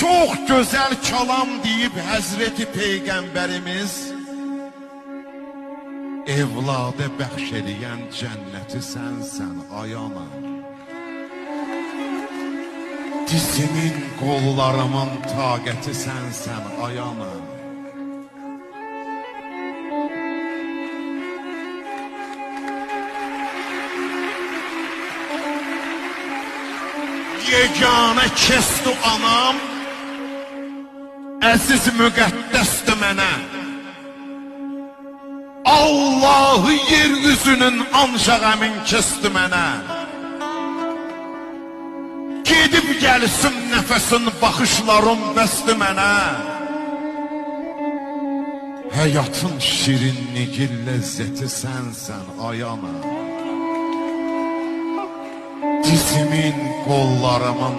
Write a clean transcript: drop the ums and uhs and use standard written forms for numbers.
Çox gözəl kalam deyib Həzreti Peyğəmbərimiz, evladə bəxş eləyən cənnəti sənsən ay ana. Dizimin, qollarımın taqəti sənsən ay ana. Yeganə kəsdi anam, əziz müqəddəsdir mənə. Allahı yeryüzünün ancaq əmin kəsdi mənə. Gedib gəlsin nəfəsin baxışlarım bəsdi mənə. Həyatın şirinliyi ləzzəti sənsən ay ana. Dizimin, qollarımın